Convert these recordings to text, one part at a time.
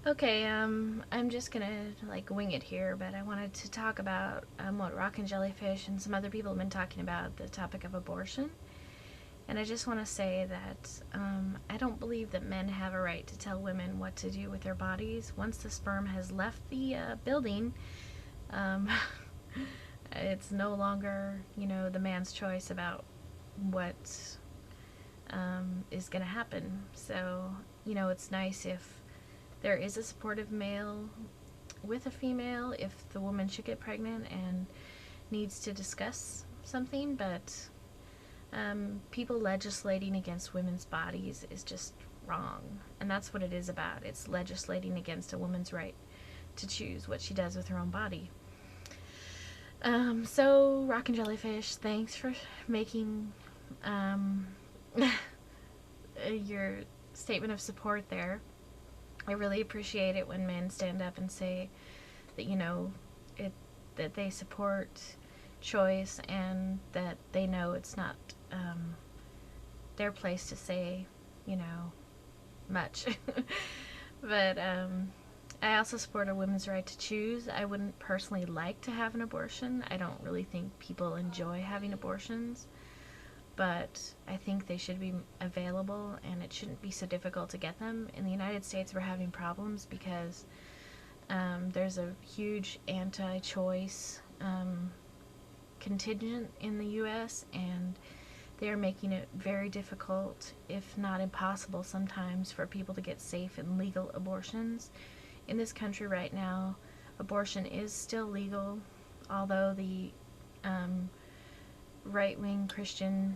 Okay, I'm just gonna like wing it here, but I wanted to talk about what Rock and Jellyfish and some other people have been talking about the topic of abortion. And I just want to say that I don't believe that men have a right to tell women what to do with their bodies. Once the sperm has left the building, um, it's no longer, the man's choice about what is going to happen. So, it's nice if there is a supportive male with a female if the woman should get pregnant and needs to discuss something, but people legislating against women's bodies is just wrong. And that's what it is about. It's legislating against a woman's right to choose what she does with her own body. So, Rock and Jellyfish, thanks for making um, your statement of support there. I really appreciate it when men stand up and say that, it that they support choice and that they know it's not their place to say, much. But I also support a woman's right to choose. I wouldn't personally like to have an abortion. I don't really think people enjoy having abortions, but I think they should be available and it shouldn't be so difficult to get them. In the United States, we're having problems because there's a huge anti-choice contingent in the U.S., and they're making it very difficult, if not impossible sometimes, for people to get safe and legal abortions. In this country right now, abortion is still legal, although the right-wing Christian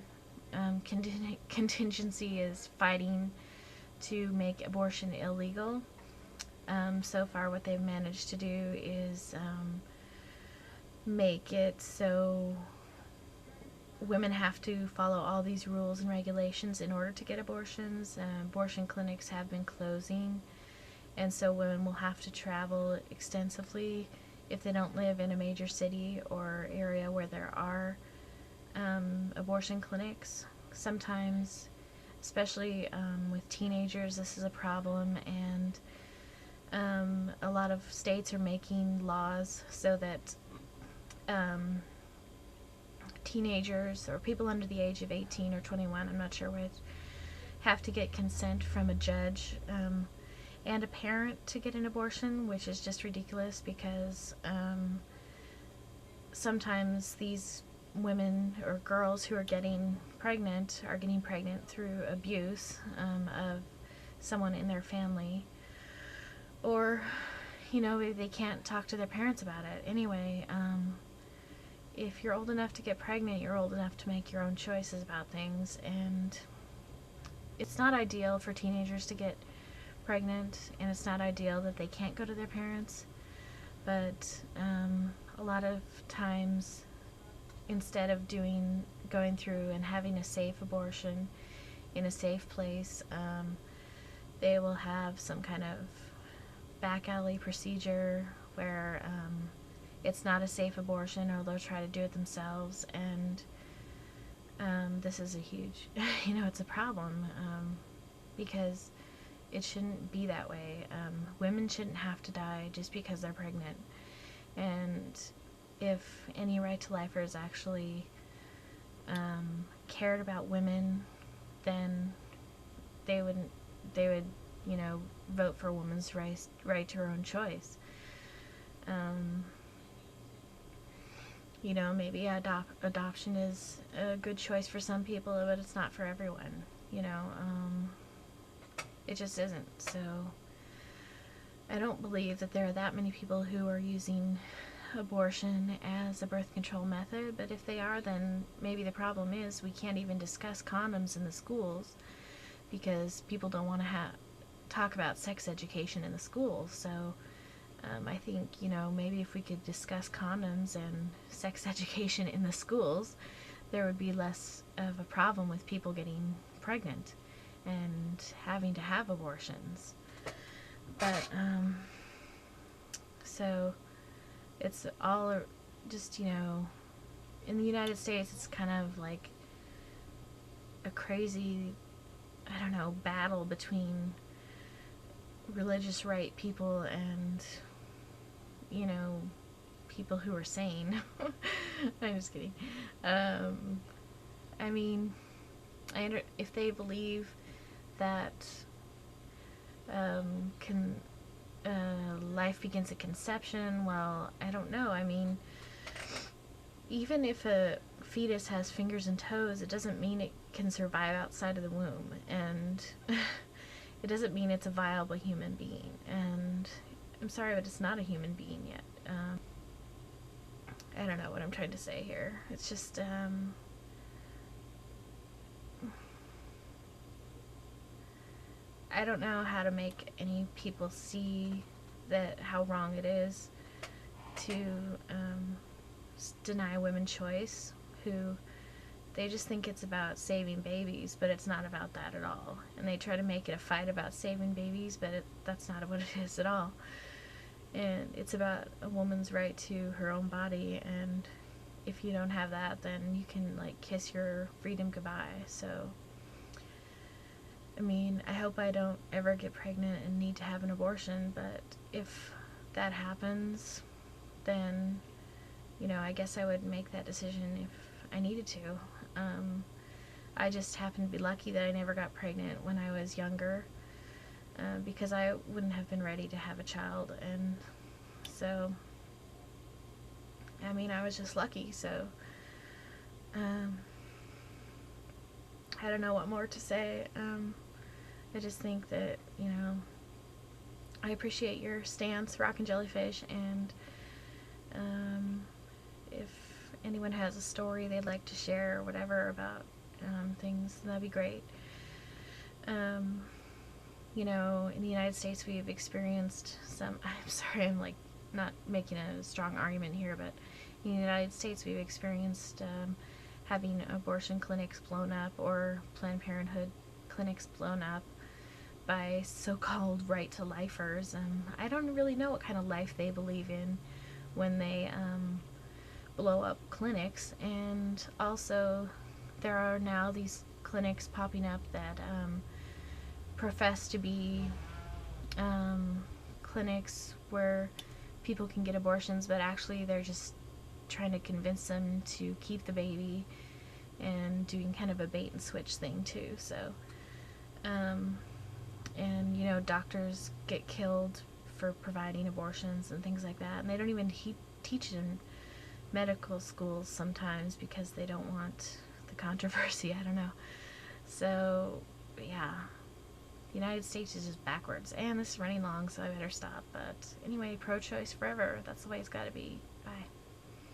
contingency is fighting to make abortion illegal. So far, what they've managed to do is make it so women have to follow all these rules and regulations in order to get abortions. Abortion clinics have been closing, and so women will have to travel extensively if they don't live in a major city or area where there are abortion clinics. Sometimes, especially with teenagers, this is a problem, and a lot of states are making laws so that teenagers or people under the age of 18 or 21, I'm not sure which, have to get consent from a judge and a parent to get an abortion, which is just ridiculous because sometimes these women or girls who are getting pregnant through abuse of someone in their family, or they can't talk to their parents about it. Anyway, if you're old enough to get pregnant, you're old enough to make your own choices about things, and it's not ideal for teenagers to get pregnant, and it's not ideal that they can't go to their parents, but a lot of times, instead of going through and having a safe abortion in a safe place, they will have some kind of back alley procedure where it's not a safe abortion, or they'll try to do it themselves, and this is a huge, it's a problem because it shouldn't be that way. Women shouldn't have to die just because they're pregnant, and if any right to lifers actually cared about women, then they would vote for a woman's right to her own choice. Maybe adoption is a good choice for some people, but it's not for everyone. It just isn't. So I don't believe that there are that many people who are using abortion as a birth control method, but if they are, then maybe the problem is we can't even discuss condoms in the schools because people don't want to talk about sex education in the schools. So I think, maybe if we could discuss condoms and sex education in the schools, there would be less of a problem with people getting pregnant and having to have abortions. But, so it's all just, in the United States, it's kind of like a crazy, I don't know, battle between religious right people and, you know, people who are sane. I'm just kidding. I mean, if they believe that life begins at conception, well, I don't know. I mean, even if a fetus has fingers and toes, it doesn't mean it can survive outside of the womb, and it doesn't mean it's a viable human being. And I'm sorry, but it's not a human being yet. I don't know what I'm trying to say here. It's just, I don't know how to make any people see that how wrong it is to deny women choice, who they just think it's about saving babies, but it's not about that at all. And they try to make it a fight about saving babies, but that's not what it is at all. And it's about a woman's right to her own body, and if you don't have that, then you can, like, kiss your freedom goodbye. So, I mean, I hope I don't ever get pregnant and need to have an abortion, but if that happens, then, you know, I guess I would make that decision if I needed to. I just happen to be lucky that I never got pregnant when I was younger, because I wouldn't have been ready to have a child, and so, I mean, I was just lucky. So, I don't know what more to say. I just think that, you know, I appreciate your stance, Rockin' Jellyfish, and if anyone has a story they'd like to share or whatever about things, that'd be great. You know, in the United States we've experienced some, I'm sorry, I'm like not making a strong argument here, but in the United States we've experienced having abortion clinics blown up, or Planned Parenthood clinics blown up by so-called right-to-lifers. I don't really know what kind of life they believe in when they blow up clinics. And also, there are now these clinics popping up that profess to be clinics where people can get abortions, but actually they're just trying to convince them to keep the baby, and doing kind of a bait and switch thing too. So, and, you know, doctors get killed for providing abortions and things like that, and they don't even teach in medical schools sometimes because they don't want the controversy. I don't know. So, yeah, the United States is just backwards, and this is running long, so I better stop. But anyway, pro-choice forever. That's the way it's got to be. Bye.